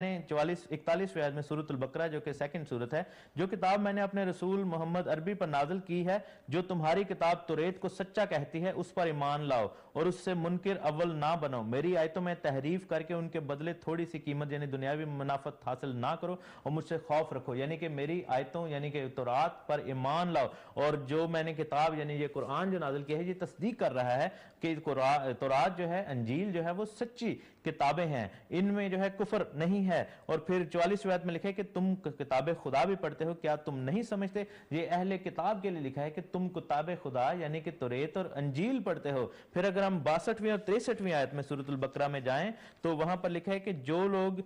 41-41 आयत में सूरतुल बकरा जो कि सेकंड सूरत है, जो किताब मैंने अपने रसूल मोहम्मद अरबी पर नाजिल की है, जो तुम्हारी किताब तुरेत को सच्चा कहती है, उस पर ईमान लाओ और उससे मुनकिर अव्वल ना बनो। मेरी आयतों में तहरीफ करके उनके बदले थोड़ी सी कीमत यानी दुनियावी मुनाफत हासिल ना करो और मुझसे खौफ रखो। यानी कि मेरी आयतों यानी कि तौरात पर ईमान लाओ, और जो मैंने किताब यानी ये कुरान जो नाजिल किया है, ये तस्दीक कर रहा है कि तौरात जो है, अंजील जो है, वो सच्ची किताबें हैं, इनमें जो है कुफर नहीं है। और फिर 44 आयत में लिखा है कि तुम किताब खुदा भी पढ़ते हो, क्या तुम नहीं समझते? ये अहले किताब के लिए लिखा है कि तुम किताब खुदा यानी कि तुरेत और अंजील पढ़ते हो। फिर अगर हम 62वीं और 63वीं आयत में सूरतुल बकरा में जाएं तो वहां पर लिखा है कि जो लोग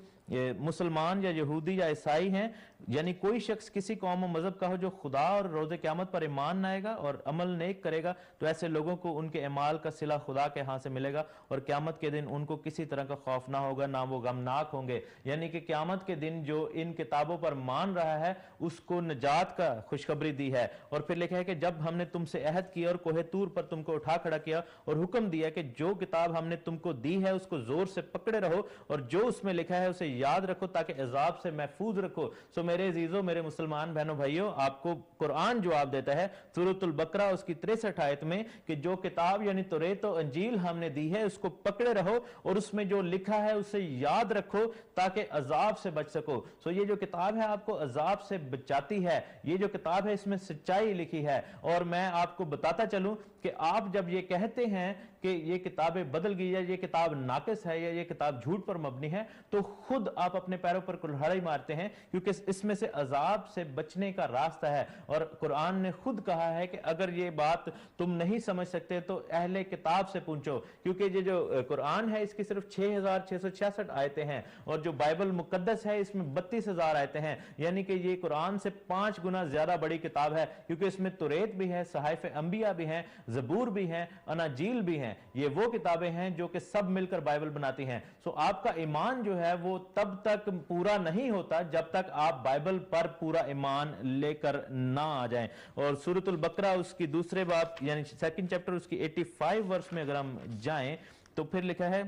मुसलमान या यहूदी या ईसाई हैं, यानी कोई शख्स किसी कौम और मजहब का हो जो खुदा और रोज़े क़यामत पर ईमान लाएगा और अमल नेक करेगा, तो ऐसे लोगों को उनके अमाल का सिला खुदा के हाथ से मिलेगा और क़यामत के दिन उनको किसी तरह का खौफ ना होगा, ना वो गमनाक होंगे। यानी कि क़यामत के दिन जो इन किताबों पर मान रहा है उसको नजात का खुशखबरी दी है। और फिर लिखा है कि जब हमने तुमसे अहद किया और कोहे तूर पर तुमको उठा खड़ा किया और हुक्म दिया कि जो किताब हमने तुमको दी है उसको जोर से पकड़े रहो और जो उसमें लिखा है उसे याद रखो ताकि अजाब से महफूज रखो। सो मेरे अजीजों, मेरे मुसलमान बहनों भाइयों, आपको कुरान जवाब देता है सूरतुल बकरा उसकी 63 आयत में कि जो किताब यानी तौरात और अंजील हमने दी है उसको पकड़े रहो और उसमें जो लिखा है उसे याद रखो ताकि अजाब से बच सको। सो ये जो किताब है आपको अजाब से बचाती है, ये जो किताब है इसमें सच्चाई लिखी है। और मैं आपको बताता चलूं कि आप जब ये कहते हैं कि ये किताबें बदल गई है, ये किताब नाकिस है या ये किताब झूठ पर मबनी है, तो खुद आप अपने पैरों पर कुल्हाड़ी मारते हैं, क्योंकि इसमें से अजाब से बचने का रास्ता है। और कुरान ने खुद कहा है कि अगर ये बात तुम नहीं समझ सकते तो अहले किताब से पूछो, क्योंकि ये जो कुरान है इसकी सिर्फ 6666 आयतें हैं और जो बाइबल मुकद्दस है इसमें 32,000 आयतें हैं। यानी कि ये कुरान से 5 गुना ज्यादा बड़ी किताब है, क्योंकि इसमें तुरेत भी है, सहाइफ अंबिया भी हैं, जबूर भी हैं, अनाजील भी हैं। ये वो किताबें हैं जो कि सब मिलकर बाइबल बनाती हैं। सो आपका ईमान जो है वो तब तक पूरा नहीं होता जब तक आप बाइबल पर पूरा ईमान लेकर ना आ जाएं। और सूरतुल बकरा उसकी दूसरे बाब यानी सेकंड चैप्टर उसकी 85 वर्स में अगर हम जाएं तो फिर लिखा है,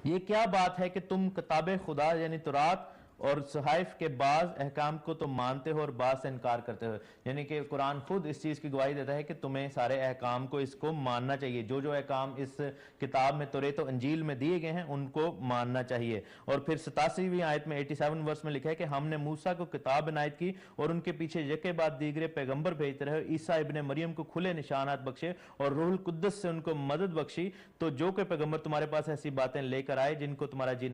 ये क्या बात है कि तुम किताब खुदा यानी तौरात और सहाइफ के बाज अहकाम को तुम मानते हो और बाज से इनकार करते हो। यानी कि कुरान खुद इस चीज की गवाही देता है कि तुम्हें सारे अहकाम को इसको मानना चाहिए, जो जो अहकाम इस किताब में तौरात और अंजील में दिए गए हैं उनको मानना चाहिए। और फिर 87वीं आयत में 87 वर्ष में लिखा है कि हमने मूसा को किताब इनायत की और उनके पीछे यके बाद दीगरे पैगंबर भेजते रहे, ईसा इब्ने मरियम को खुले निशानात बख्शे और रूहुल कुद्दस से उनको मदद बख्शी। तो जो कोई पैगंबर तुम्हारे पास ऐसी बातें लेकर आए जिनको तुम्हारा